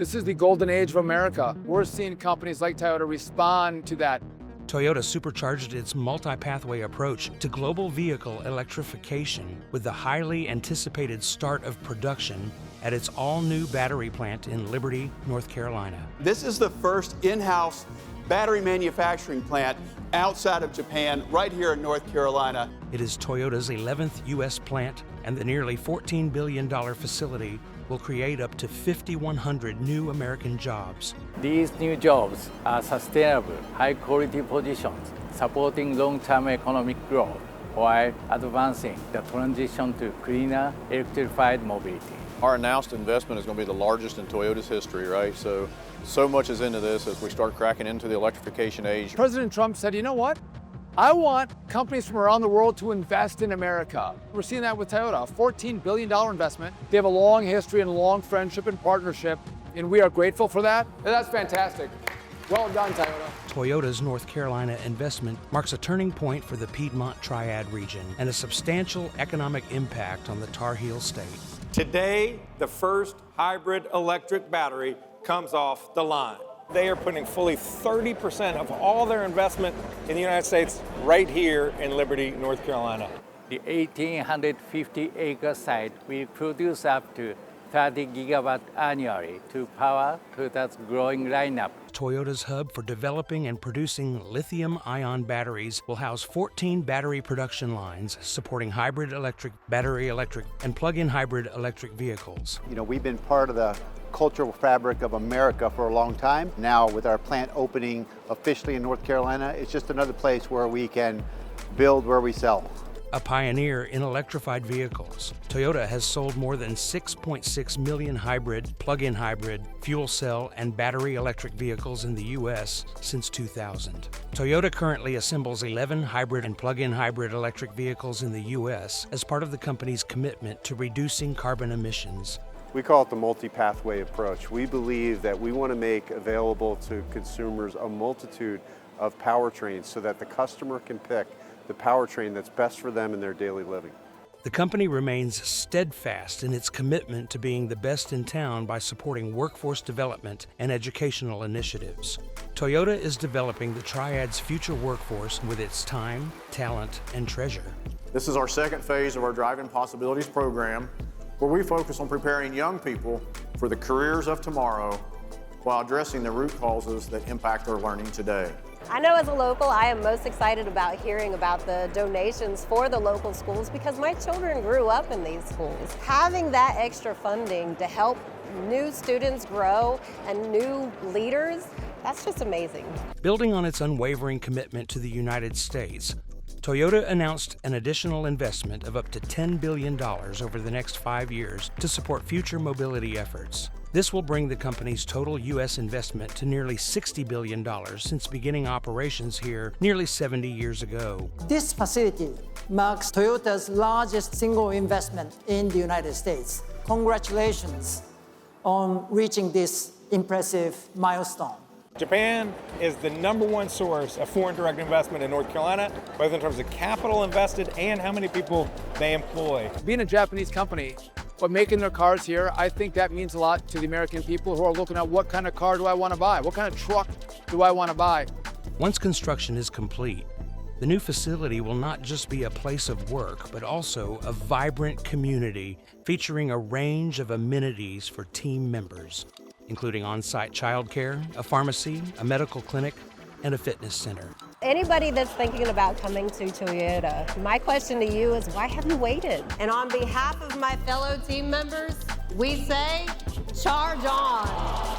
This is the golden age of America. We're seeing companies like Toyota respond to that. Toyota supercharged its multi-pathway approach to global vehicle electrification with the highly anticipated start of production at its all-new battery plant in Liberty, North Carolina. This is the first in-house battery manufacturing plant outside of Japan, right here in North Carolina. It is Toyota's 11th U.S. plant, and the nearly $14 billion facility will create up to 5,100 new American jobs. These new jobs are sustainable, high-quality positions, supporting long-term economic growth while advancing the transition to cleaner, electrified mobility. Our announced investment is going to be the largest in Toyota's history, right? So much is into this as we start cracking into the electrification age. President Trump said, you know what? I want companies from around the world to invest in America. We're seeing that with Toyota, a $14 billion investment. They have a long history and long friendship and partnership, and we are grateful for that. And that's fantastic. Well done, Toyota. Toyota's North Carolina investment marks a turning point for the Piedmont Triad region and a substantial economic impact on the Tar Heel state. Today, the first hybrid electric battery comes off the line. They are putting fully 30% of all their investment in the United States right here in Liberty, North Carolina. The 1,850-acre site will produce up to 30 gigawatt annually to power Toyota's growing lineup. Toyota's hub for developing and producing lithium-ion batteries will house 14 battery production lines supporting hybrid electric, battery electric, and plug-in hybrid electric vehicles. You know, we've been part of the cultural fabric of America for a long time. Now, with our plant opening officially in North Carolina, it's just another place where we can build where we sell. A pioneer in electrified vehicles, Toyota has sold more than 6.6 million hybrid, plug-in hybrid, fuel cell, and battery electric vehicles in the U.S. since 2000. Toyota currently assembles 11 hybrid and plug-in hybrid electric vehicles in the U.S. as part of the company's commitment to reducing carbon emissions. We call it the multi-pathway approach. We believe that we want to make available to consumers a multitude of powertrains so that the customer can pick the powertrain that's best for them in their daily living. The company remains steadfast in its commitment to being the best in town by supporting workforce development and educational initiatives. Toyota is developing the Triad's future workforce with its time, talent, and treasure. This is our second phase of our Driving Possibilities program, where we focus on preparing young people for the careers of tomorrow while addressing the root causes that impact their learning today. I know as a local, I am most excited about hearing about the donations for the local schools because my children grew up in these schools. Having that extra funding to help new students grow and new leaders, that's just amazing. Building on its unwavering commitment to the United States, Toyota announced an additional investment of up to $10 billion over the next 5 years to support future mobility efforts. This will bring the company's total U.S. investment to nearly $60 billion since beginning operations here nearly 70 years ago. This facility marks Toyota's largest single investment in the United States. Congratulations on reaching this impressive milestone. Japan is the #1 source of foreign direct investment in North Carolina, both in terms of capital invested and how many people they employ. Being a Japanese company, but making their cars here, I think that means a lot to the American people who are looking at what kind of car do I want to buy? What kind of truck do I want to buy? Once construction is complete, the new facility will not just be a place of work, but also a vibrant community featuring a range of amenities for team members, including on-site childcare, a pharmacy, a medical clinic, and a fitness center. Anybody that's thinking about coming to Toyota, my question to you is, why have you waited? And on behalf of my fellow team members, we say, charge on.